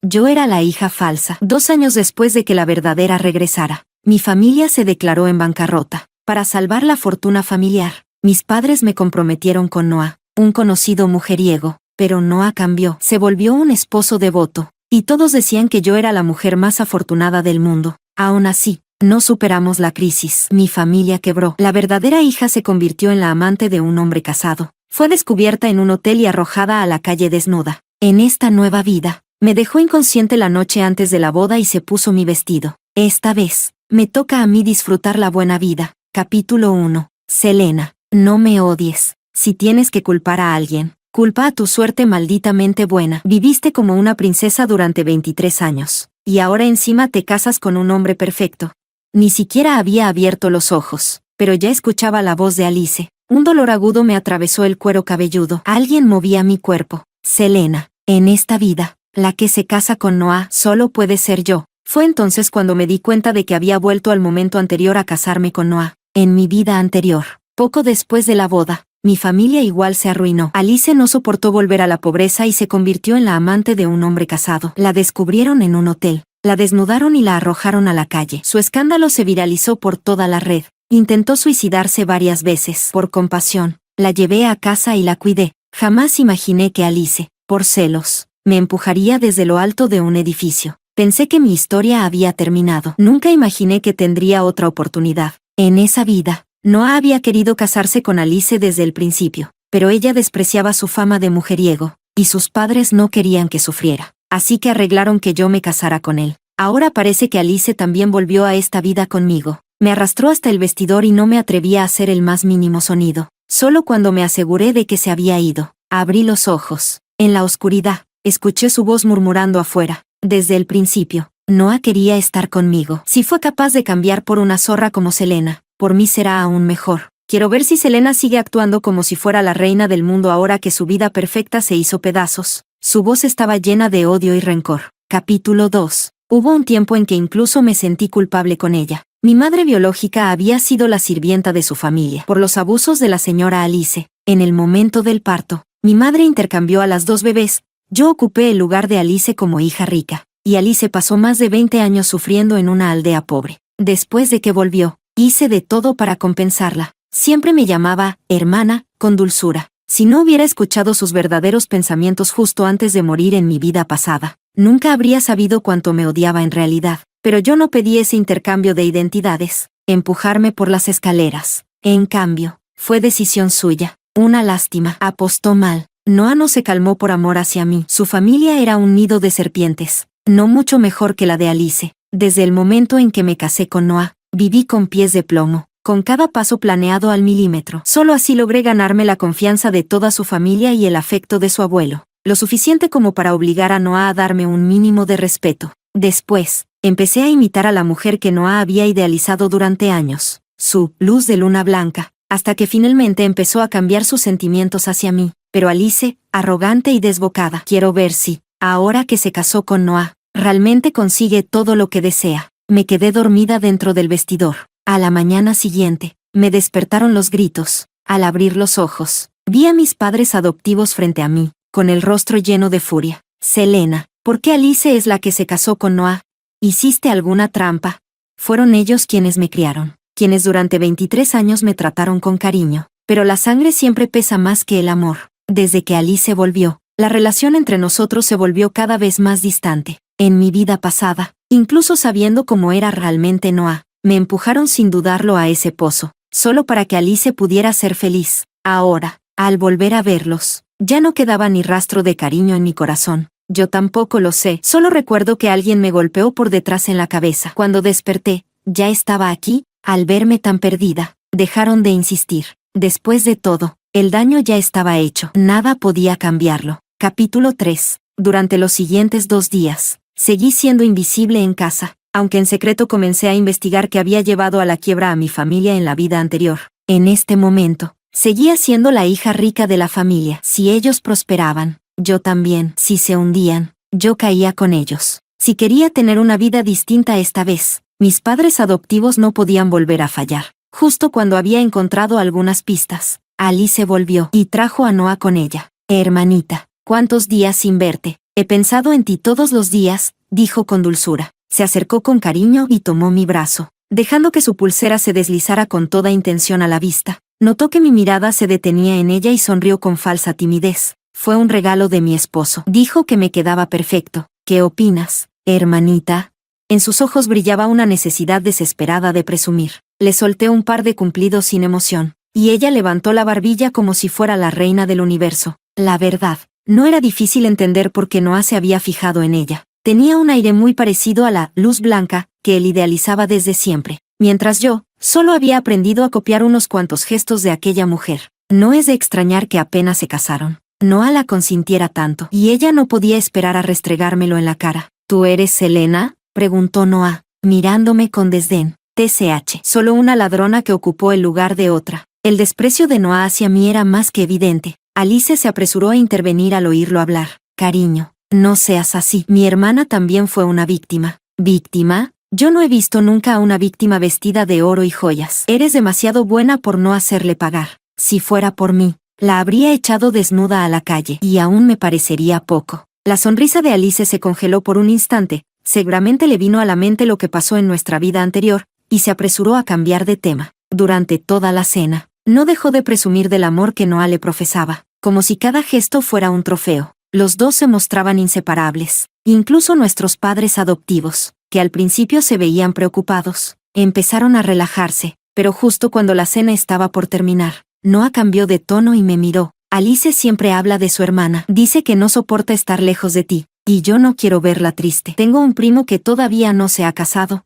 Yo era la hija falsa. 2 años después de que la verdadera regresara, mi familia se declaró en bancarrota. Para salvar la fortuna familiar, mis padres me comprometieron con Noah, un conocido mujeriego, pero Noah cambió. Se volvió un esposo devoto, y todos decían que yo era la mujer más afortunada del mundo. Aún así, no superamos la crisis. Mi familia quebró. La verdadera hija se convirtió en la amante de un hombre casado. Fue descubierta en un hotel y arrojada a la calle desnuda. En esta nueva vida, me dejó inconsciente la noche antes de la boda y se puso mi vestido. Esta vez, me toca a mí disfrutar la buena vida. Capítulo 1. Selena, no me odies. Si tienes que culpar a alguien, culpa a tu suerte malditamente buena. Viviste como una princesa durante 23 años, y ahora encima te casas con un hombre perfecto. Ni siquiera había abierto los ojos, pero ya escuchaba la voz de Alice. Un dolor agudo me atravesó el cuero cabelludo. Alguien movía mi cuerpo. Selena, en esta vida, la que se casa con Noah solo puede ser yo. Fue entonces cuando me di cuenta de que había vuelto al momento anterior a casarme con Noah. En mi vida anterior, poco después de la boda, mi familia igual se arruinó. Alice no soportó volver a la pobreza y se convirtió en la amante de un hombre casado. La descubrieron en un hotel, la desnudaron y la arrojaron a la calle. Su escándalo se viralizó por toda la red. Intentó suicidarse varias veces. Por compasión, la llevé a casa y la cuidé. Jamás imaginé que Alice, por celos, me empujaría desde lo alto de un edificio. Pensé que mi historia había terminado. Nunca imaginé que tendría otra oportunidad. En esa vida, Noah había querido casarse con Alice desde el principio, pero ella despreciaba su fama de mujeriego, y sus padres no querían que sufriera. Así que arreglaron que yo me casara con él. Ahora parece que Alice también volvió a esta vida conmigo. Me arrastró hasta el vestidor y no me atrevía a hacer el más mínimo sonido. Solo cuando me aseguré de que se había ido, abrí los ojos. En la oscuridad, escuché su voz murmurando afuera. Desde el principio, Noah quería estar conmigo. Si fue capaz de cambiar por una zorra como Selena, por mí será aún mejor. Quiero ver si Selena sigue actuando como si fuera la reina del mundo ahora que su vida perfecta se hizo pedazos. Su voz estaba llena de odio y rencor. Capítulo 2. Hubo un tiempo en que incluso me sentí culpable con ella. Mi madre biológica había sido la sirvienta de su familia por los abusos de la señora Alice. En el momento del parto, mi madre intercambió a las 2 bebés. Yo ocupé el lugar de Alice como hija rica, y Alice pasó más de 20 años sufriendo en una aldea pobre. Después de que volvió, hice de todo para compensarla. Siempre me llamaba hermana, con dulzura. Si no hubiera escuchado sus verdaderos pensamientos justo antes de morir en mi vida pasada, nunca habría sabido cuánto me odiaba en realidad. Pero yo no pedí ese intercambio de identidades, empujarme por las escaleras. En cambio, fue decisión suya. Una lástima. Apostó mal. Noah no se calmó por amor hacia mí. Su familia era un nido de serpientes, no mucho mejor que la de Alice. Desde el momento en que me casé con Noah, viví con pies de plomo, con cada paso planeado al milímetro. Solo así logré ganarme la confianza de toda su familia y el afecto de su abuelo, lo suficiente como para obligar a Noah a darme un mínimo de respeto. Después, empecé a imitar a la mujer que Noah había idealizado durante años, su luz de luna blanca, hasta que finalmente empezó a cambiar sus sentimientos hacia mí. Pero Alice, arrogante y desbocada. Quiero ver si, ahora que se casó con Noah, realmente consigue todo lo que desea. Me quedé dormida dentro del vestidor. A la mañana siguiente, me despertaron los gritos. Al abrir los ojos, vi a mis padres adoptivos frente a mí, con el rostro lleno de furia. Selena, ¿por qué Alice es la que se casó con Noah? ¿Hiciste alguna trampa? Fueron ellos quienes me criaron, quienes durante 23 años me trataron con cariño. Pero la sangre siempre pesa más que el amor. Desde que Alice volvió, la relación entre nosotros se volvió cada vez más distante. En mi vida pasada, incluso sabiendo cómo era realmente Noah, me empujaron sin dudarlo a ese pozo, solo para que Alice pudiera ser feliz. Ahora, al volver a verlos, ya no quedaba ni rastro de cariño en mi corazón. Yo tampoco lo sé, solo recuerdo que alguien me golpeó por detrás en la cabeza. Cuando desperté, ya estaba aquí. Al verme tan perdida, dejaron de insistir. Después de todo, el daño ya estaba hecho. Nada podía cambiarlo. Capítulo 3. Durante los siguientes 2 días, seguí siendo invisible en casa, aunque en secreto comencé a investigar qué había llevado a la quiebra a mi familia en la vida anterior. En este momento, seguía siendo la hija rica de la familia. Si ellos prosperaban, yo también. Si se hundían, yo caía con ellos. Si quería tener una vida distinta esta vez, mis padres adoptivos no podían volver a fallar. Justo cuando había encontrado algunas pistas, Alice volvió y trajo a Noah con ella. Hermanita, ¿cuántos días sin verte? He pensado en ti todos los días, dijo con dulzura. Se acercó con cariño y tomó mi brazo, dejando que su pulsera se deslizara con toda intención a la vista. Notó que mi mirada se detenía en ella y sonrió con falsa timidez. Fue un regalo de mi esposo. Dijo que me quedaba perfecto. ¿Qué opinas, hermanita? En sus ojos brillaba una necesidad desesperada de presumir. Le solté un par de cumplidos sin emoción, y ella levantó la barbilla como si fuera la reina del universo. La verdad, no era difícil entender por qué Noah se había fijado en ella. Tenía un aire muy parecido a la luz blanca que él idealizaba desde siempre, mientras yo solo había aprendido a copiar unos cuantos gestos de aquella mujer. No es de extrañar que apenas se casaron, Noah la consintiera tanto, y ella no podía esperar a restregármelo en la cara. ¿Tú eres Selena?, preguntó Noah, mirándome con desdén. TCH. Solo una ladrona que ocupó el lugar de otra. El desprecio de Noah hacia mí era más que evidente. Alice se apresuró a intervenir al oírlo hablar. Cariño, no seas así. Mi hermana también fue una víctima. ¿Víctima? Yo no he visto nunca a una víctima vestida de oro y joyas. Eres demasiado buena por no hacerle pagar. Si fuera por mí, la habría echado desnuda a la calle, y aún me parecería poco. La sonrisa de Alice se congeló por un instante. Seguramente le vino a la mente lo que pasó en nuestra vida anterior, y se apresuró a cambiar de tema. Durante toda la cena, no dejó de presumir del amor que Noah le profesaba, como si cada gesto fuera un trofeo. Los dos se mostraban inseparables. Incluso nuestros padres adoptivos, que al principio se veían preocupados, empezaron a relajarse, pero justo cuando la cena estaba por terminar, Noah cambió de tono y me miró. Alice siempre habla de su hermana. Dice que no soporta estar lejos de ti, y yo no quiero verla triste. Tengo un primo que todavía no se ha casado.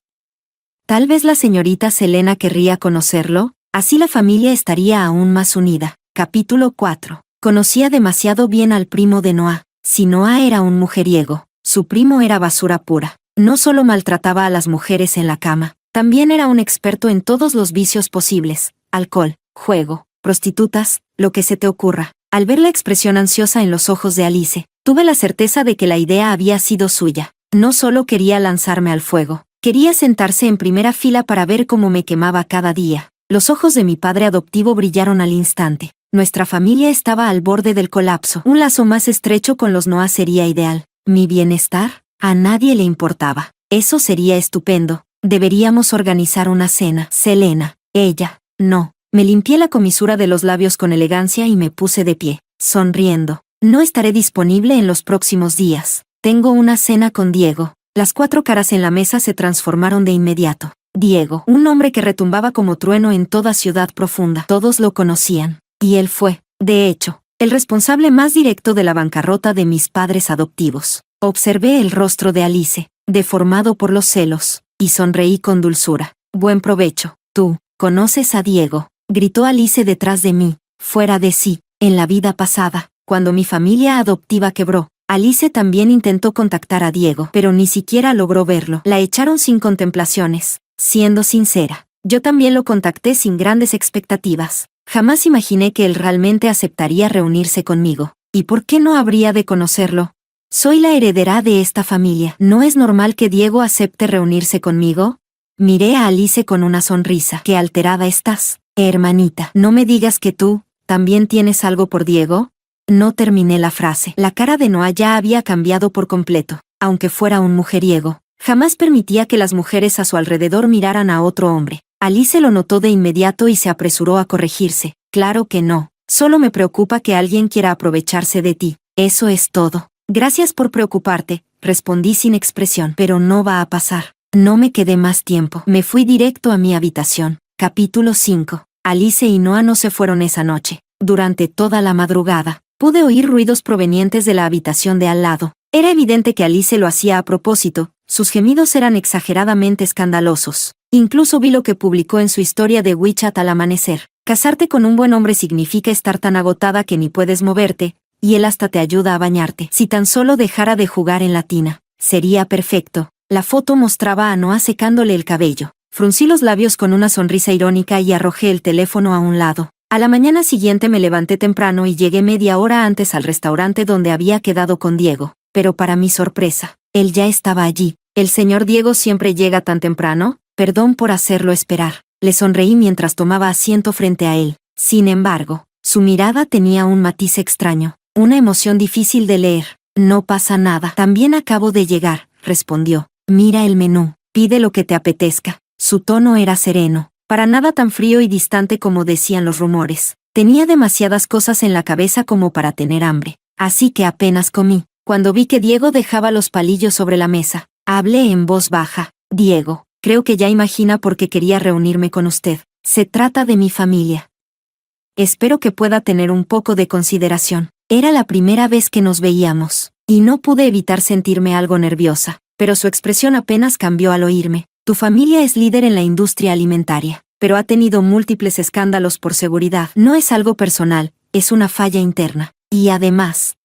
Tal vez la señorita Selena querría conocerlo, así la familia estaría aún más unida. Capítulo 4. Conocía demasiado bien al primo de Noah. Si Noah era un mujeriego, su primo era basura pura. No solo maltrataba a las mujeres en la cama, también era un experto en todos los vicios posibles: alcohol, juego, prostitutas, lo que se te ocurra. Al ver la expresión ansiosa en los ojos de Alice, tuve la certeza de que la idea había sido suya. No solo quería lanzarme al fuego, quería sentarse en primera fila para ver cómo me quemaba cada día. Los ojos de mi padre adoptivo brillaron al instante. Nuestra familia estaba al borde del colapso. Un lazo más estrecho con los Noah sería ideal. ¿Mi bienestar? A nadie le importaba. Eso sería estupendo. Deberíamos organizar una cena. Selena. Ella. No. Me limpié la comisura de los labios con elegancia y me puse de pie, sonriendo. No estaré disponible en los próximos días. Tengo una cena con Diego. Las 4 caras en la mesa se transformaron de inmediato. Diego, un hombre que retumbaba como trueno en toda Ciudad Profunda. Todos lo conocían. Y él fue, de hecho, el responsable más directo de la bancarrota de mis padres adoptivos. Observé el rostro de Alice, deformado por los celos, y sonreí con dulzura. Buen provecho. Tú, ¿conoces a Diego?, gritó Alice detrás de mí, fuera de sí. En la vida pasada, cuando mi familia adoptiva quebró, Alice también intentó contactar a Diego, pero ni siquiera logró verlo. La echaron sin contemplaciones. Siendo sincera, yo también lo contacté sin grandes expectativas. Jamás imaginé que él realmente aceptaría reunirse conmigo. ¿Y por qué no habría de conocerlo? Soy la heredera de esta familia. ¿No es normal que Diego acepte reunirse conmigo? Miré a Alice con una sonrisa. ¿Qué alterada estás, hermanita? ¿No me digas que tú también tienes algo por Diego? No terminé la frase. La cara de Noah ya había cambiado por completo. Aunque fuera un mujeriego, jamás permitía que las mujeres a su alrededor miraran a otro hombre. Alice lo notó de inmediato y se apresuró a corregirse. Claro que no. Solo me preocupa que alguien quiera aprovecharse de ti. Eso es todo. Gracias por preocuparte, respondí sin expresión. Pero no va a pasar. No me quedé más tiempo. Me fui directo a mi habitación. Capítulo 5. Alice y Noah no se fueron esa noche. Durante toda la madrugada, pude oír ruidos provenientes de la habitación de al lado. Era evidente que Alice lo hacía a propósito. Sus gemidos eran exageradamente escandalosos. Incluso vi lo que publicó en su historia de WeChat al amanecer. Casarte con un buen hombre significa estar tan agotada que ni puedes moverte, y él hasta te ayuda a bañarte. Si tan solo dejara de jugar en la tina, sería perfecto. La foto mostraba a Noah secándole el cabello. Fruncí los labios con una sonrisa irónica y arrojé el teléfono a un lado. A la mañana siguiente me levanté temprano y llegué media hora antes al restaurante donde había quedado con Diego. Pero para mi sorpresa, él ya estaba allí. ¿El señor Diego siempre llega tan temprano? Perdón por hacerlo esperar. Le sonreí mientras tomaba asiento frente a él. Sin embargo, su mirada tenía un matiz extraño, una emoción difícil de leer. No pasa nada. También acabo de llegar, respondió. Mira el menú. Pide lo que te apetezca. Su tono era sereno, para nada tan frío y distante como decían los rumores. Tenía demasiadas cosas en la cabeza como para tener hambre, así que apenas comí. Cuando vi que Diego dejaba los palillos sobre la mesa, hablé en voz baja. Diego, creo que ya imagina por qué quería reunirme con usted. Se trata de mi familia. Espero que pueda tener un poco de consideración. Era la primera vez que nos veíamos, y no pude evitar sentirme algo nerviosa, pero su expresión apenas cambió al oírme. Tu familia es líder en la industria alimentaria, pero ha tenido múltiples escándalos por seguridad. No es algo personal, es una falla interna. Y además,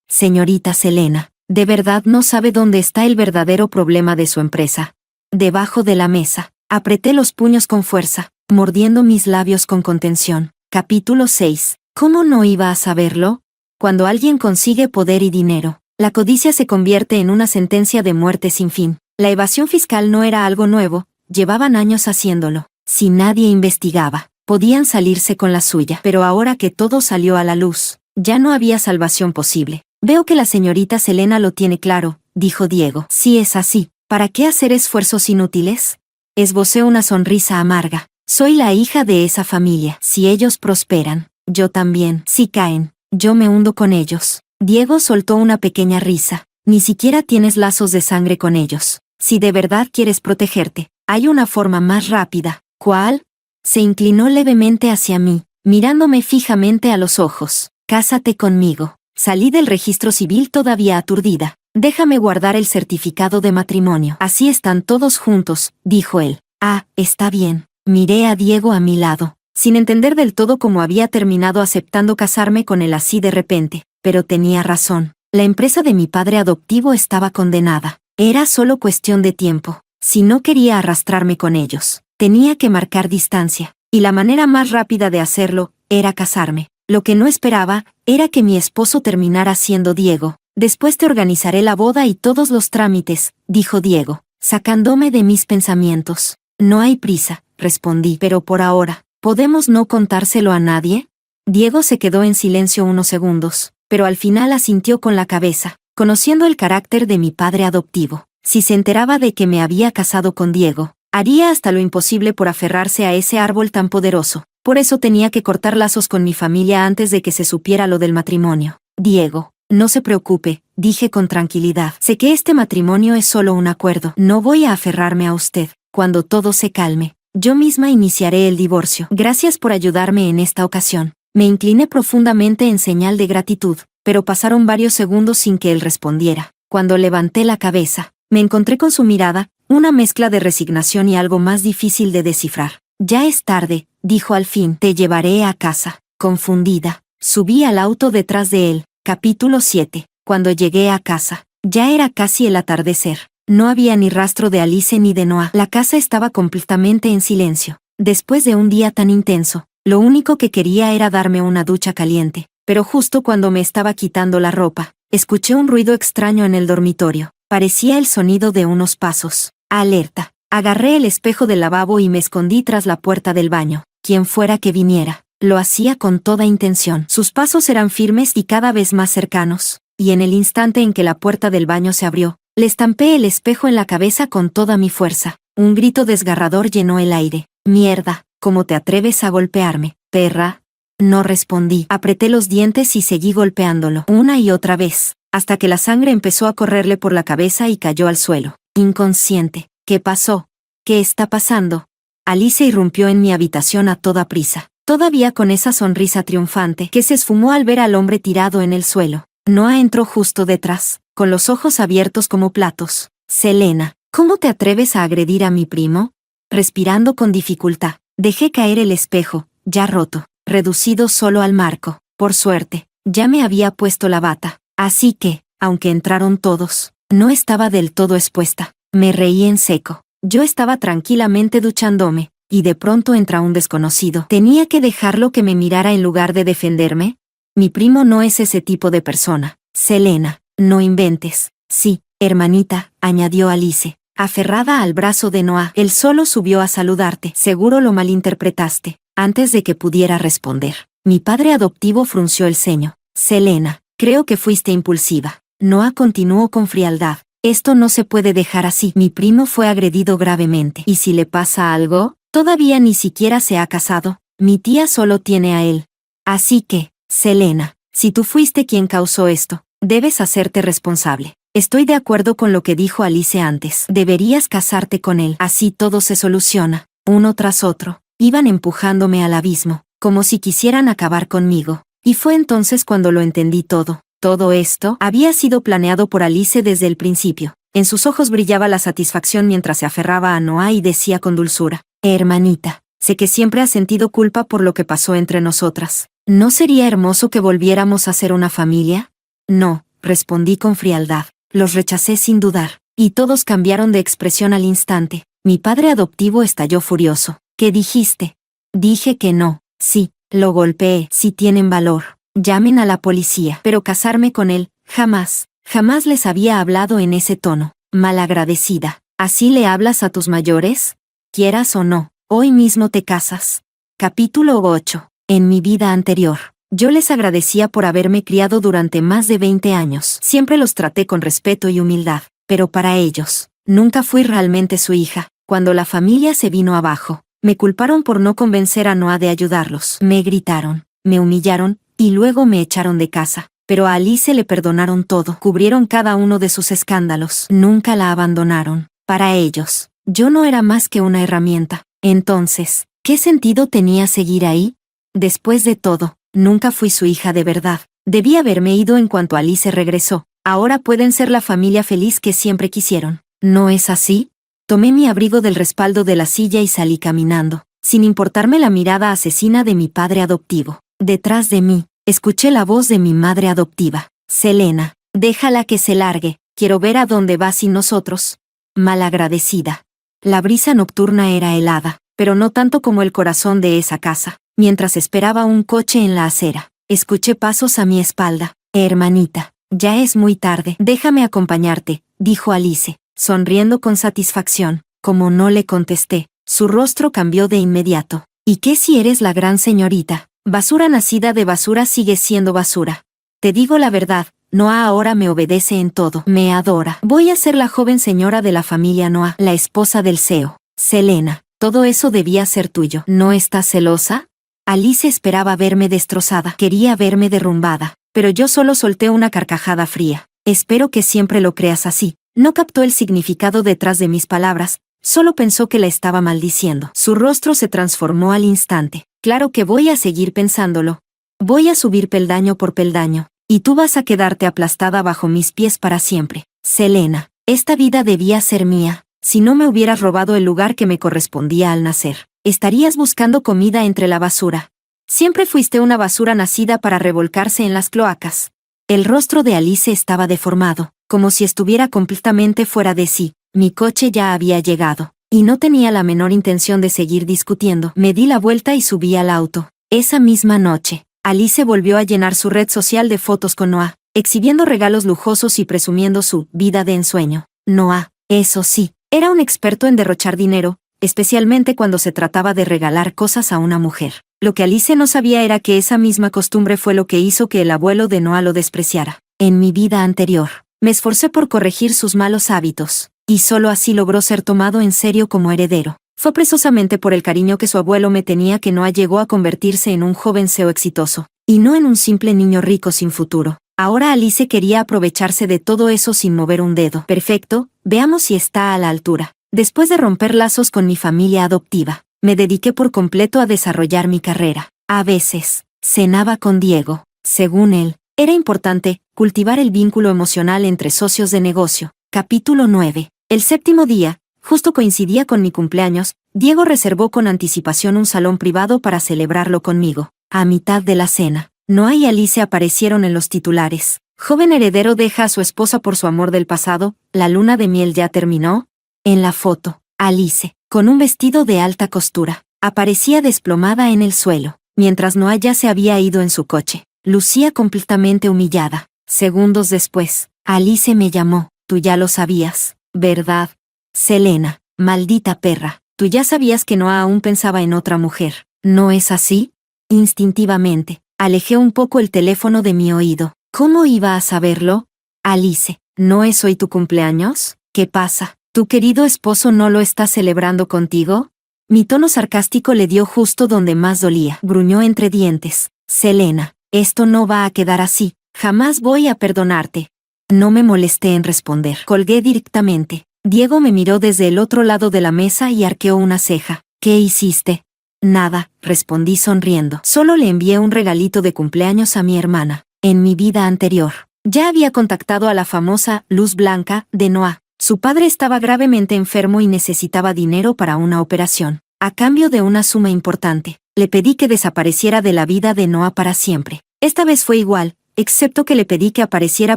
señorita Selena, ¿de verdad no sabe dónde está el verdadero problema de su empresa? Debajo de la mesa. Apreté los puños con fuerza, mordiendo mis labios con contención. Capítulo 6. ¿Cómo no iba a saberlo? Cuando alguien consigue poder y dinero, la codicia se convierte en una sentencia de muerte sin fin. La evasión fiscal no era algo nuevo, llevaban años haciéndolo. Si nadie investigaba, podían salirse con la suya. Pero ahora que todo salió a la luz, ya no había salvación posible. Veo que la señorita Selena lo tiene claro, dijo Diego. Si es así, ¿para qué hacer esfuerzos inútiles? Esbocé una sonrisa amarga. Soy la hija de esa familia. Si ellos prosperan, yo también. Si caen, yo me hundo con ellos. Diego soltó una pequeña risa. Ni siquiera tienes lazos de sangre con ellos. Si de verdad quieres protegerte, hay una forma más rápida. ¿Cuál? Se inclinó levemente hacia mí, mirándome fijamente a los ojos. Cásate conmigo. Salí del registro civil todavía aturdida. Déjame guardar el certificado de matrimonio. Así están todos juntos, dijo él. Ah, está bien. Miré a Diego a mi lado, sin entender del todo cómo había terminado aceptando casarme con él así de repente, pero tenía razón. La empresa de mi padre adoptivo estaba condenada. Era solo cuestión de tiempo. Si no quería arrastrarme con ellos, tenía que marcar distancia, y la manera más rápida de hacerlo era casarme. Lo que no esperaba era que mi esposo terminara siendo Diego. Después te organizaré la boda y todos los trámites, dijo Diego, sacándome de mis pensamientos. No hay prisa, respondí, pero por ahora, ¿podemos no contárselo a nadie? Diego se quedó en silencio unos segundos, pero al final asintió con la cabeza, conociendo el carácter de mi padre adoptivo. Si se enteraba de que me había casado con Diego, haría hasta lo imposible por aferrarse a ese árbol tan poderoso. Por eso tenía que cortar lazos con mi familia antes de que se supiera lo del matrimonio. Diego, no se preocupe, dije con tranquilidad. Sé que este matrimonio es solo un acuerdo. No voy a aferrarme a usted. Cuando todo se calme, yo misma iniciaré el divorcio. Gracias por ayudarme en esta ocasión. Me incliné profundamente en señal de gratitud, pero pasaron varios segundos sin que él respondiera. Cuando levanté la cabeza, me encontré con su mirada, una mezcla de resignación y algo más difícil de descifrar. Ya es tarde, dijo al fin. Te llevaré a casa. Confundida, subí al auto detrás de él. Capítulo 7. Cuando llegué a casa, ya era casi el atardecer. No había ni rastro de Alice ni de Noah. La casa estaba completamente en silencio. Después de un día tan intenso, lo único que quería era darme una ducha caliente. Pero justo cuando me estaba quitando la ropa, escuché un ruido extraño en el dormitorio. Parecía el sonido de unos pasos. Alerta. Agarré el espejo del lavabo y me escondí tras la puerta del baño. Quien fuera que viniera, lo hacía con toda intención. Sus pasos eran firmes y cada vez más cercanos, y en el instante en que la puerta del baño se abrió, le estampé el espejo en la cabeza con toda mi fuerza. Un grito desgarrador llenó el aire. Mierda, ¿cómo te atreves a golpearme, perra? No respondí. Apreté los dientes y seguí golpeándolo, una y otra vez, hasta que la sangre empezó a correrle por la cabeza y cayó al suelo, inconsciente. ¿Qué pasó? ¿Qué está pasando? Alice irrumpió en mi habitación a toda prisa, todavía con esa sonrisa triunfante que se esfumó al ver al hombre tirado en el suelo. Noah entró justo detrás, con los ojos abiertos como platos. Selena, ¿cómo te atreves a agredir a mi primo? Respirando con dificultad, dejé caer el espejo, ya roto, reducido solo al marco. Por suerte, ya me había puesto la bata, así que, aunque entraron todos, no estaba del todo expuesta. Me reí en seco. Yo estaba tranquilamente duchándome, y de pronto entra un desconocido. ¿Tenía que dejarlo que me mirara en lugar de defenderme? Mi primo no es ese tipo de persona. Selena, no inventes. Sí, hermanita, añadió Alice, aferrada al brazo de Noah. Él solo subió a saludarte. Seguro lo malinterpretaste. Antes de que pudiera responder, mi padre adoptivo frunció el ceño. Selena, creo que fuiste impulsiva. Noah continuó con frialdad. Esto no se puede dejar así. Mi primo fue agredido gravemente. ¿Y si le pasa algo? Todavía ni siquiera se ha casado. Mi tía solo tiene a él. Así que, Selena, si tú fuiste quien causó esto, debes hacerte responsable. Estoy de acuerdo con lo que dijo Alice antes. Deberías casarte con él. Así todo se soluciona. Uno tras otro. Iban empujándome al abismo, como si quisieran acabar conmigo. Y fue entonces cuando lo entendí todo. Todo esto había sido planeado por Alice desde el principio. En sus ojos brillaba la satisfacción mientras se aferraba a Noah y decía con dulzura: hermanita, sé que siempre has sentido culpa por lo que pasó entre nosotras. ¿No sería hermoso que volviéramos a ser una familia? No, respondí con frialdad. Los rechacé sin dudar, y todos cambiaron de expresión al instante. Mi padre adoptivo estalló furioso. ¿Qué dijiste? Dije que no. Sí, lo golpeé. Si tienen valor, llamen a la policía. Pero casarme con él, jamás, jamás les había hablado en ese tono. Malagradecida. ¿Así le hablas a tus mayores? Quieras o no, hoy mismo te casas. Capítulo 8. En mi vida anterior, yo les agradecía por haberme criado durante más de 20 años. Siempre los traté con respeto y humildad, pero para ellos, nunca fui realmente su hija. Cuando la familia se vino abajo, me culparon por no convencer a Noah de ayudarlos. Me gritaron, me humillaron, y luego me echaron de casa. Pero a Alice le perdonaron todo. Cubrieron cada uno de sus escándalos. Nunca la abandonaron. Para ellos, yo no era más que una herramienta. Entonces, ¿qué sentido tenía seguir ahí? Después de todo, nunca fui su hija de verdad. Debí haberme ido en cuanto Alice regresó. Ahora pueden ser la familia feliz que siempre quisieron. ¿No es así? Tomé mi abrigo del respaldo de la silla y salí caminando, sin importarme la mirada asesina de mi padre adoptivo. Detrás de mí, escuché la voz de mi madre adoptiva. Selena, déjala que se largue, quiero ver a dónde va sin nosotros. Malagradecida. La brisa nocturna era helada, pero no tanto como el corazón de esa casa. Mientras esperaba un coche en la acera, escuché pasos a mi espalda. Hermanita, ya es muy tarde. Déjame acompañarte, dijo Alice, sonriendo con satisfacción. Como no le contesté, su rostro cambió de inmediato. ¿Y qué si eres la gran señorita? Basura nacida de basura sigue siendo basura. Te digo la verdad, Noah ahora me obedece en todo. Me adora. Voy a ser la joven señora de la familia Noah, la esposa del CEO. Selena, todo eso debía ser tuyo. ¿No estás celosa? Alice esperaba verme destrozada. Quería verme derrumbada. Pero yo solo solté una carcajada fría. Espero que siempre lo creas así. No captó el significado detrás de mis palabras, solo pensó que la estaba maldiciendo. Su rostro se transformó al instante. Claro que voy a seguir pensándolo. Voy a subir peldaño por peldaño, y tú vas a quedarte aplastada bajo mis pies para siempre. Selena, esta vida debía ser mía. Si no me hubieras robado el lugar que me correspondía al nacer, estarías buscando comida entre la basura. Siempre fuiste una basura nacida para revolcarse en las cloacas. El rostro de Alice estaba deformado, como si estuviera completamente fuera de sí. Mi coche ya había llegado, y no tenía la menor intención de seguir discutiendo. Me di la vuelta y subí al auto. Esa misma noche, Alice volvió a llenar su red social de fotos con Noah, exhibiendo regalos lujosos y presumiendo su vida de ensueño. Noah, eso sí, era un experto en derrochar dinero, especialmente cuando se trataba de regalar cosas a una mujer. Lo que Alice no sabía era que esa misma costumbre fue lo que hizo que el abuelo de Noah lo despreciara. En mi vida anterior, me esforcé por corregir sus malos hábitos, y solo así logró ser tomado en serio como heredero. Fue precisamente por el cariño que su abuelo me tenía que Noah llegó a convertirse en un joven CEO exitoso, y no en un simple niño rico sin futuro. Ahora Alice quería aprovecharse de todo eso sin mover un dedo. Perfecto, veamos si está a la altura. Después de romper lazos con mi familia adoptiva, me dediqué por completo a desarrollar mi carrera. A veces, cenaba con Diego. Según él, era importante cultivar el vínculo emocional entre socios de negocio. Capítulo 9. El séptimo día, justo coincidía con mi cumpleaños, Diego reservó con anticipación un salón privado para celebrarlo conmigo. A mitad de la cena, Noah y Alice aparecieron en los titulares. Joven heredero deja a su esposa por su amor del pasado, ¿la luna de miel ya terminó? En la foto, Alice, con un vestido de alta costura, aparecía desplomada en el suelo, mientras Noah ya se había ido en su coche. Lucía completamente humillada. Segundos después, Alice me llamó. Tú ya lo sabías, ¿verdad? Selena, maldita perra, tú ya sabías que Noah aún pensaba en otra mujer, ¿no es así? Instintivamente, alejé un poco el teléfono de mi oído. ¿Cómo iba a saberlo? Alice, ¿no es hoy tu cumpleaños? ¿Qué pasa? ¿Tu querido esposo no lo está celebrando contigo? Mi tono sarcástico le dio justo donde más dolía. Gruñó entre dientes. Selena, esto no va a quedar así. Jamás voy a perdonarte. No me molesté en responder. Colgué directamente. Diego me miró desde el otro lado de la mesa y arqueó una ceja. ¿Qué hiciste? Nada, respondí sonriendo. Solo le envié un regalito de cumpleaños a mi hermana. En mi vida anterior, ya había contactado a la famosa Luz Blanca de Noah. Su padre estaba gravemente enfermo y necesitaba dinero para una operación. A cambio de una suma importante, le pedí que desapareciera de la vida de Noah para siempre. Esta vez fue igual, excepto que le pedí que apareciera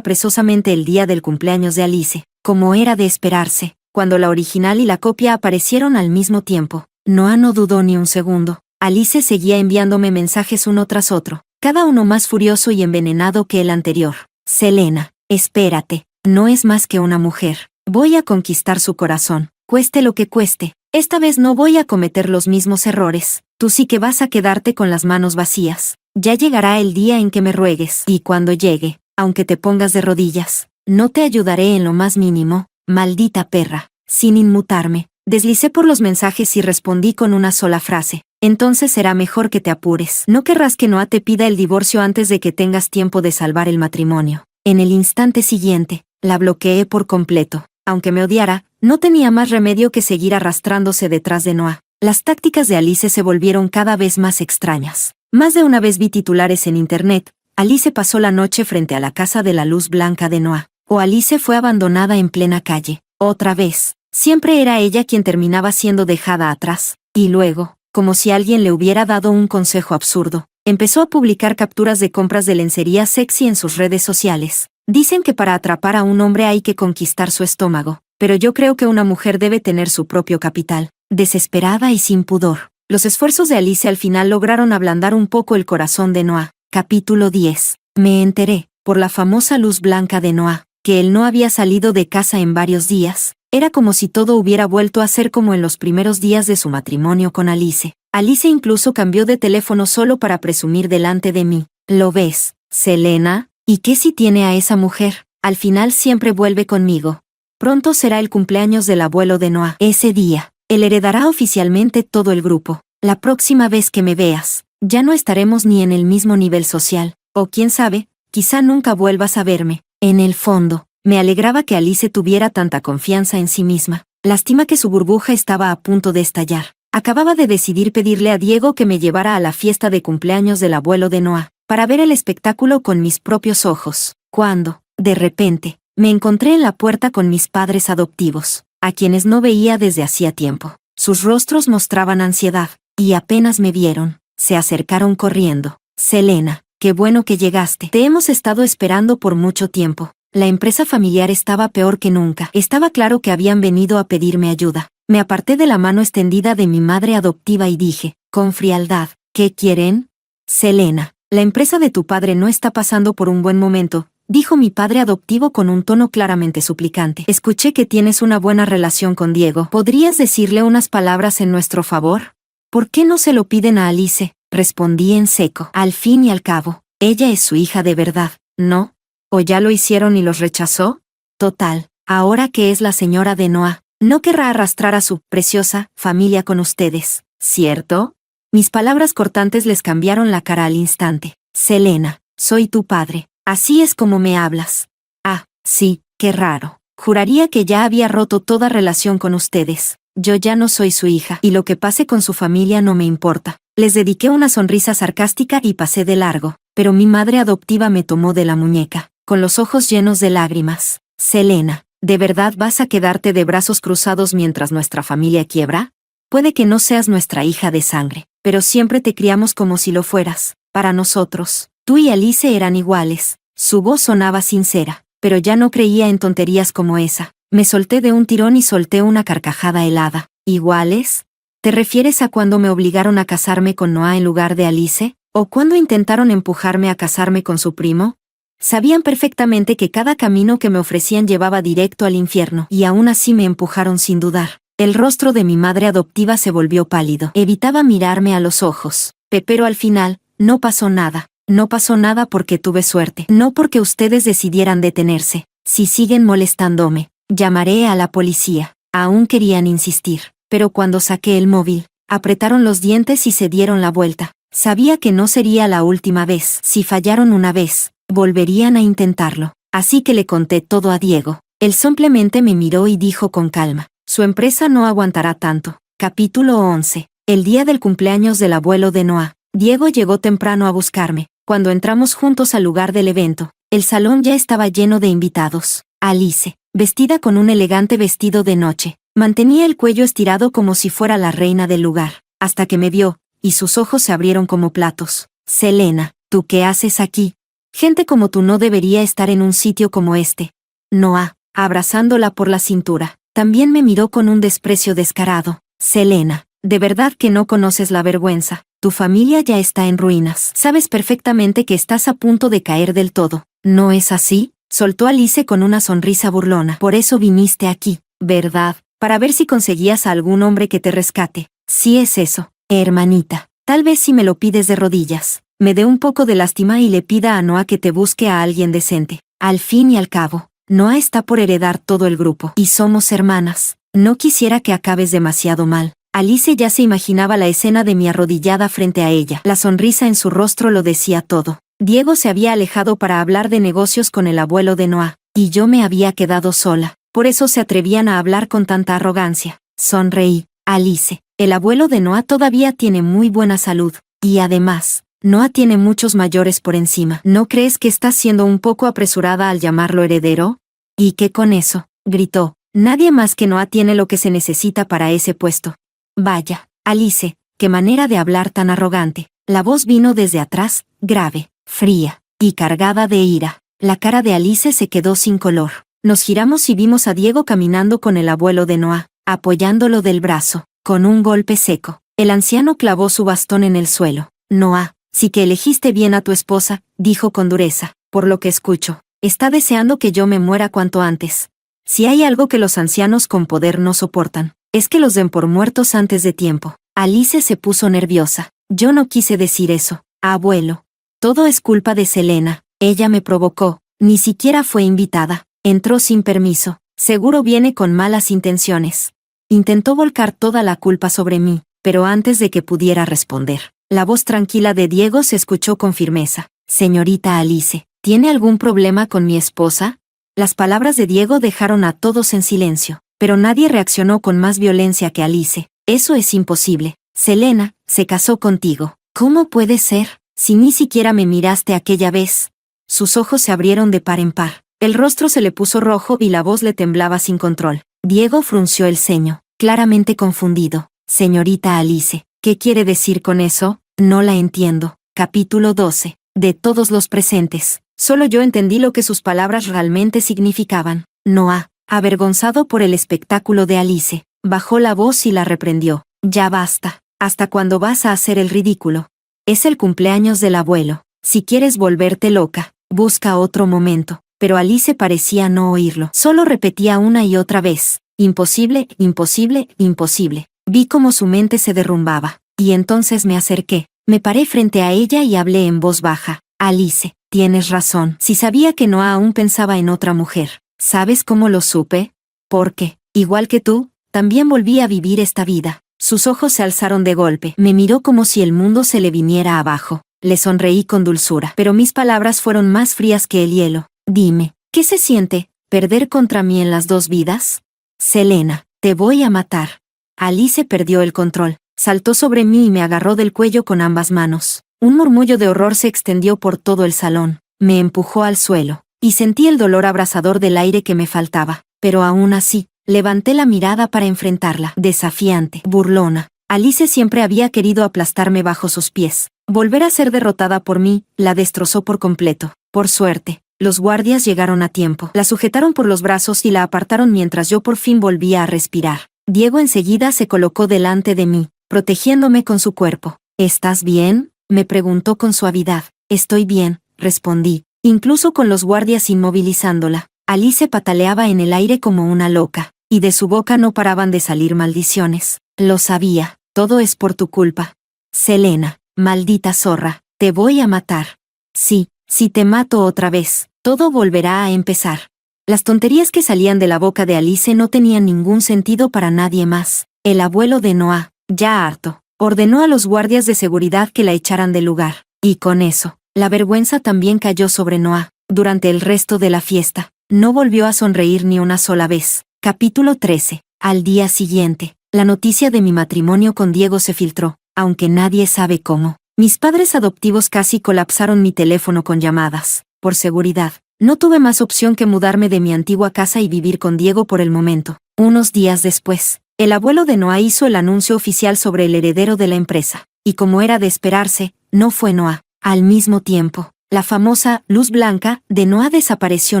precisamente el día del cumpleaños de Alice, como era de esperarse. Cuando la original y la copia aparecieron al mismo tiempo, Noah no dudó ni un segundo. Alice seguía enviándome mensajes uno tras otro, cada uno más furioso y envenenado que el anterior. Selena, espérate, no es más que una mujer. Voy a conquistar su corazón, cueste lo que cueste. Esta vez no voy a cometer los mismos errores. Tú sí que vas a quedarte con las manos vacías. Ya llegará el día en que me ruegues, y cuando llegue, aunque te pongas de rodillas, no te ayudaré en lo más mínimo, maldita perra. Sin inmutarme, deslicé por los mensajes y respondí con una sola frase. Entonces será mejor que te apures. No querrás que Noah te pida el divorcio antes de que tengas tiempo de salvar el matrimonio. En el instante siguiente, la bloqueé por completo. Aunque me odiara, no tenía más remedio que seguir arrastrándose detrás de Noah. Las tácticas de Alice se volvieron cada vez más extrañas. Más de una vez vi titulares en internet: Alice pasó la noche frente a la casa de la Luz Blanca de Noah. O Alice fue abandonada en plena calle. Otra vez. Siempre era ella quien terminaba siendo dejada atrás. Y luego, como si alguien le hubiera dado un consejo absurdo, empezó a publicar capturas de compras de lencería sexy en sus redes sociales. Dicen que para atrapar a un hombre hay que conquistar su estómago, pero yo creo que una mujer debe tener su propio capital. Desesperada y sin pudor, los esfuerzos de Alice al final lograron ablandar un poco el corazón de Noah. Capítulo 10. Me enteré, por la famosa Luz Blanca de Noah, que él no había salido de casa en varios días. Era como si todo hubiera vuelto a ser como en los primeros días de su matrimonio con Alice. Alice incluso cambió de teléfono solo para presumir delante de mí. ¿Lo ves, Selena? ¿Y qué si tiene a esa mujer? Al final siempre vuelve conmigo. Pronto será el cumpleaños del abuelo de Noah. Ese día, él heredará oficialmente todo el grupo. La próxima vez que me veas, ya no estaremos ni en el mismo nivel social. O quién sabe, quizá nunca vuelvas a verme. En el fondo, me alegraba que Alice tuviera tanta confianza en sí misma. Lástima que su burbuja estaba a punto de estallar. Acababa de decidir pedirle a Diego que me llevara a la fiesta de cumpleaños del abuelo de Noah, para ver el espectáculo con mis propios ojos, cuando, de repente, me encontré en la puerta con mis padres adoptivos, a quienes no veía desde hacía tiempo. Sus rostros mostraban ansiedad, y apenas me vieron, se acercaron corriendo. Selena, qué bueno que llegaste. Te hemos estado esperando por mucho tiempo. La empresa familiar estaba peor que nunca. Estaba claro que habían venido a pedirme ayuda. Me aparté de la mano extendida de mi madre adoptiva y dije, con frialdad, ¿qué quieren? Selena, la empresa de tu padre no está pasando por un buen momento, dijo mi padre adoptivo con un tono claramente suplicante. Escuché que tienes una buena relación con Diego. ¿Podrías decirle unas palabras en nuestro favor? ¿Por qué no se lo piden a Alice? Respondí en seco. Al fin y al cabo, ella es su hija de verdad, ¿no? ¿O ya lo hicieron y los rechazó? Total, ahora que es la señora de Noah, no querrá arrastrar a su preciosa familia con ustedes, ¿cierto? Mis palabras cortantes les cambiaron la cara al instante. Selena, soy tu padre. Así es como me hablas. Ah, sí, qué raro. Juraría que ya había roto toda relación con ustedes. Yo ya no soy su hija, y lo que pase con su familia no me importa. Les dediqué una sonrisa sarcástica y pasé de largo, pero mi madre adoptiva me tomó de la muñeca, con los ojos llenos de lágrimas. Selena, ¿de verdad vas a quedarte de brazos cruzados mientras nuestra familia quiebra? Puede que no seas nuestra hija de sangre, pero siempre te criamos como si lo fueras. Para nosotros, tú y Alice eran iguales. Su voz sonaba sincera, pero ya no creía en tonterías como esa. Me solté de un tirón y solté una carcajada helada. ¿Iguales? ¿Te refieres a cuando me obligaron a casarme con Noah en lugar de Alice? ¿O cuando intentaron empujarme a casarme con su primo? Sabían perfectamente que cada camino que me ofrecían llevaba directo al infierno, y aún así me empujaron sin dudar. El rostro de mi madre adoptiva se volvió pálido. Evitaba mirarme a los ojos. Pero al final, no pasó nada. No pasó nada porque tuve suerte. No porque ustedes decidieran detenerse. Si siguen molestándome, llamaré a la policía. Aún querían insistir, pero cuando saqué el móvil, apretaron los dientes y se dieron la vuelta. Sabía que no sería la última vez. Si fallaron una vez, volverían a intentarlo. Así que le conté todo a Diego. Él simplemente me miró y dijo con calma: su empresa no aguantará tanto. Capítulo 11. El día del cumpleaños del abuelo de Noah. Diego llegó temprano a buscarme. Cuando entramos juntos al lugar del evento, el salón ya estaba lleno de invitados. Alice, vestida con un elegante vestido de noche, mantenía el cuello estirado como si fuera la reina del lugar, hasta que me vio, y sus ojos se abrieron como platos. Selena, ¿tú qué haces aquí? Gente como tú no debería estar en un sitio como este. Noah, abrazándola por la cintura, también me miró con un desprecio descarado. Selena, de verdad que no conoces la vergüenza. Tu familia ya está en ruinas. Sabes perfectamente que estás a punto de caer del todo. ¿No es así? Soltó Alice con una sonrisa burlona. Por eso viniste aquí, ¿verdad? Para ver si conseguías a algún hombre que te rescate. Sí es eso, hermanita. Tal vez si me lo pides de rodillas, me dé un poco de lástima y le pida a Noah que te busque a alguien decente. Al fin y al cabo, Noah está por heredar todo el grupo. Y somos hermanas. No quisiera que acabes demasiado mal. Alice ya se imaginaba la escena de mi arrodillada frente a ella. La sonrisa en su rostro lo decía todo. Diego se había alejado para hablar de negocios con el abuelo de Noah, y yo me había quedado sola. Por eso se atrevían a hablar con tanta arrogancia. Sonreí. Alice, el abuelo de Noah todavía tiene muy buena salud, y además, Noah tiene muchos mayores por encima. ¿No crees que estás siendo un poco apresurada al llamarlo heredero? ¿Y qué con eso? Gritó. Nadie más que Noah tiene lo que se necesita para ese puesto. Vaya, Alice, qué manera de hablar tan arrogante. La voz vino desde atrás, grave, fría, y cargada de ira. La cara de Alice se quedó sin color. Nos giramos y vimos a Diego caminando con el abuelo de Noah, apoyándolo del brazo. Con un golpe seco, el anciano clavó su bastón en el suelo. Noah, sí que elegiste bien a tu esposa, dijo con dureza. Por lo que escucho, está deseando que yo me muera cuanto antes. Si hay algo que los ancianos con poder no soportan, es que los den por muertos antes de tiempo. Alice se puso nerviosa. Yo no quise decir eso, abuelo. Todo es culpa de Selena. Ella me provocó. Ni siquiera fue invitada. Entró sin permiso. Seguro viene con malas intenciones. Intentó volcar toda la culpa sobre mí, pero antes de que pudiera responder, la voz tranquila de Diego se escuchó con firmeza. Señorita Alice, ¿tiene algún problema con mi esposa? Las palabras de Diego dejaron a todos en silencio, pero nadie reaccionó con más violencia que Alice. Eso es imposible. Selena se casó contigo. ¿Cómo puede ser? Si ni siquiera me miraste aquella vez. Sus ojos se abrieron de par en par. El rostro se le puso rojo y la voz le temblaba sin control. Diego frunció el ceño, claramente confundido. Señorita Alice, ¿qué quiere decir con eso? No la entiendo. Capítulo 12. De todos los presentes, solo yo entendí lo que sus palabras realmente significaban. Noah, avergonzado por el espectáculo de Alice, bajó la voz y la reprendió. Ya basta. ¿Hasta cuándo vas a hacer el ridículo? Es el cumpleaños del abuelo. Si quieres volverte loca, busca otro momento. Pero Alice parecía no oírlo. Solo repetía una y otra vez. Imposible, imposible, imposible. Vi cómo su mente se derrumbaba. Y entonces me acerqué. Me paré frente a ella y hablé en voz baja. Alice, tienes razón. Si sabía que Noah aún pensaba en otra mujer. ¿Sabes cómo lo supe? Porque, igual que tú, también volví a vivir esta vida. Sus ojos se alzaron de golpe. Me miró como si el mundo se le viniera abajo. Le sonreí con dulzura, pero mis palabras fueron más frías que el hielo. Dime, ¿qué se siente, perder contra mí en las dos vidas? Selena, te voy a matar. Alice perdió el control. Saltó sobre mí y me agarró del cuello con ambas manos. Un murmullo de horror se extendió por todo el salón. Me empujó al suelo, y sentí el dolor abrasador del aire que me faltaba. Pero aún así, levanté la mirada para enfrentarla. Desafiante, burlona. Alice siempre había querido aplastarme bajo sus pies. Volver a ser derrotada por mí, la destrozó por completo. Por suerte, los guardias llegaron a tiempo. La sujetaron por los brazos y la apartaron mientras yo por fin volvía a respirar. Diego enseguida se colocó delante de mí, protegiéndome con su cuerpo. ¿Estás bien?, me preguntó con suavidad. Estoy bien, respondí, incluso con los guardias inmovilizándola. Alice pataleaba en el aire como una loca, y de su boca no paraban de salir maldiciones. Lo sabía, todo es por tu culpa. Selena, maldita zorra, te voy a matar. Sí, si te mato otra vez, todo volverá a empezar. Las tonterías que salían de la boca de Alice no tenían ningún sentido para nadie más. El abuelo de Noah, ya harto, ordenó a los guardias de seguridad que la echaran del lugar. Y con eso, la vergüenza también cayó sobre Noah. Durante el resto de la fiesta, no volvió a sonreír ni una sola vez. Capítulo 13. Al día siguiente, la noticia de mi matrimonio con Diego se filtró, aunque nadie sabe cómo. Mis padres adoptivos casi colapsaron mi teléfono con llamadas. Por seguridad, no tuve más opción que mudarme de mi antigua casa y vivir con Diego por el momento. Unos días después, el abuelo de Noah hizo el anuncio oficial sobre el heredero de la empresa. Y como era de esperarse, no fue Noah. Al mismo tiempo, la famosa luz blanca de Noah desapareció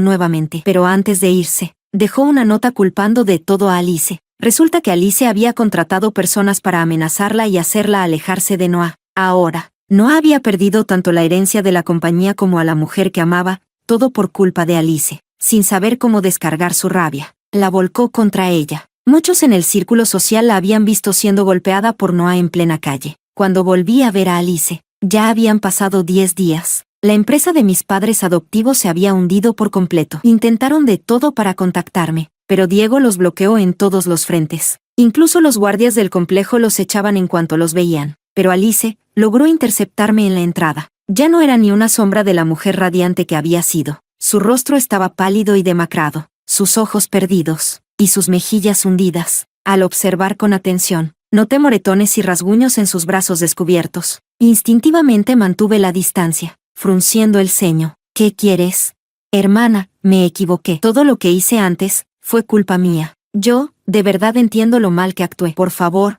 nuevamente. Pero antes de irse, dejó una nota culpando de todo a Alice. Resulta que Alice había contratado personas para amenazarla y hacerla alejarse de Noah. Ahora, Noah había perdido tanto la herencia de la compañía como a la mujer que amaba, todo por culpa de Alice. Sin saber cómo descargar su rabia, la volcó contra ella. Muchos en el círculo social la habían visto siendo golpeada por Noah en plena calle. Cuando volví a ver a Alice, ya habían pasado 10 días. La empresa de mis padres adoptivos se había hundido por completo. Intentaron de todo para contactarme, pero Diego los bloqueó en todos los frentes. Incluso los guardias del complejo los echaban en cuanto los veían. Pero Alice logró interceptarme en la entrada. Ya no era ni una sombra de la mujer radiante que había sido. Su rostro estaba pálido y demacrado, sus ojos perdidos, y sus mejillas hundidas. Al observar con atención, noté moretones y rasguños en sus brazos descubiertos. Instintivamente mantuve la distancia, frunciendo el ceño. ¿Qué quieres? Hermana, me equivoqué. Todo lo que hice antes fue culpa mía. Yo, de verdad entiendo lo mal que actué. Por favor,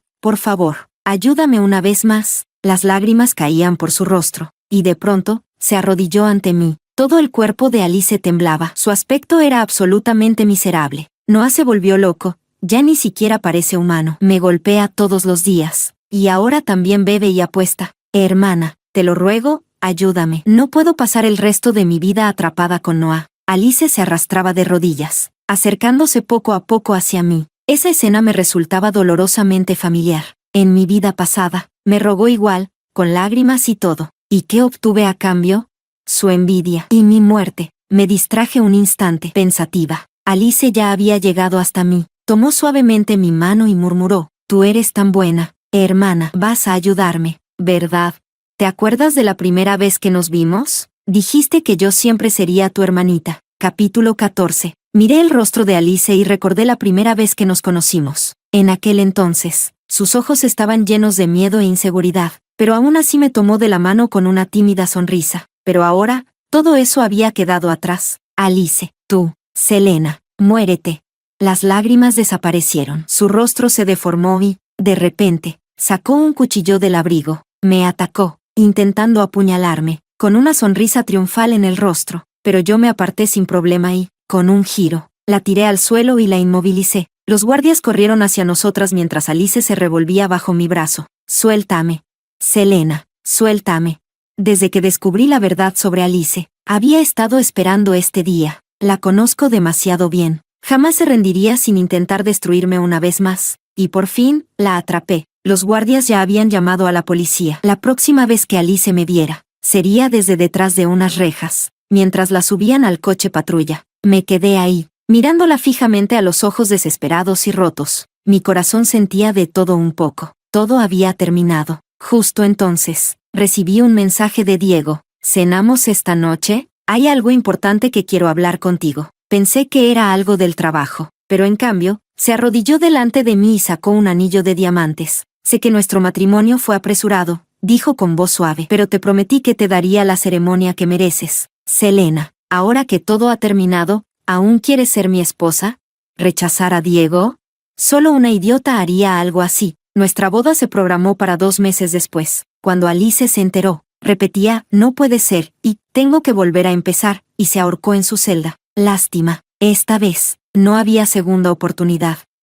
ayúdame una vez más. Las lágrimas caían por su rostro, y de pronto, se arrodilló ante mí. Todo el cuerpo de Alice temblaba. Su aspecto era absolutamente miserable. Noah se volvió loco, ya ni siquiera parece humano. Me golpea todos los días, y ahora también bebe y apuesta. Hermana, te lo ruego, ayúdame. No puedo pasar el resto de mi vida atrapada con Noah. Alice se arrastraba de rodillas, acercándose poco a poco hacia mí. Esa escena me resultaba dolorosamente familiar. En mi vida pasada, me rogó igual, con lágrimas y todo. ¿Y qué obtuve a cambio? Su envidia y mi muerte. Me distraje un instante, pensativa. Alice ya había llegado hasta mí. Tomó suavemente mi mano y murmuró: «Tú eres tan buena, hermana, vas a ayudarme, ¿verdad? ¿Te acuerdas de la primera vez que nos vimos? Dijiste que yo siempre sería tu hermanita». Capítulo 14. Miré el rostro de Alice y recordé la primera vez que nos conocimos. En aquel entonces, sus ojos estaban llenos de miedo e inseguridad, pero aún así me tomó de la mano con una tímida sonrisa. Pero ahora, todo eso había quedado atrás. Alice, tú, Selena, muérete. Las lágrimas desaparecieron. Su rostro se deformó y, de repente, sacó un cuchillo del abrigo. Me atacó, intentando apuñalarme, con una sonrisa triunfal en el rostro, pero yo me aparté sin problema y, con un giro, la tiré al suelo y la inmovilicé. Los guardias corrieron hacia nosotras mientras Alice se revolvía bajo mi brazo. «Suéltame. Selena, suéltame». Desde que descubrí la verdad sobre Alice, había estado esperando este día. La conozco demasiado bien. Jamás se rendiría sin intentar destruirme una vez más. Y por fin, la atrapé. Los guardias ya habían llamado a la policía. La próxima vez que Alice me viera, sería desde detrás de unas rejas. Mientras la subían al coche patrulla, me quedé ahí, mirándola fijamente a los ojos desesperados y rotos. Mi corazón sentía de todo un poco. Todo había terminado. Justo entonces, recibí un mensaje de Diego. «¿Cenamos esta noche? Hay algo importante que quiero hablar contigo». Pensé que era algo del trabajo, pero en cambio, se arrodilló delante de mí y sacó un anillo de diamantes. «Sé que nuestro matrimonio fue apresurado», dijo con voz suave, «pero te prometí que te daría la ceremonia que mereces. Selena, ahora que todo ha terminado, ¿aún quieres ser mi esposa? ¿Rechazar a Diego? Solo una idiota haría algo así». Nuestra boda se programó para 2 meses después. Cuando Alice se enteró, repetía: «No puede ser, y tengo que volver a empezar», y se ahorcó en su celda. Lástima, esta vez, no había segunda oportunidad.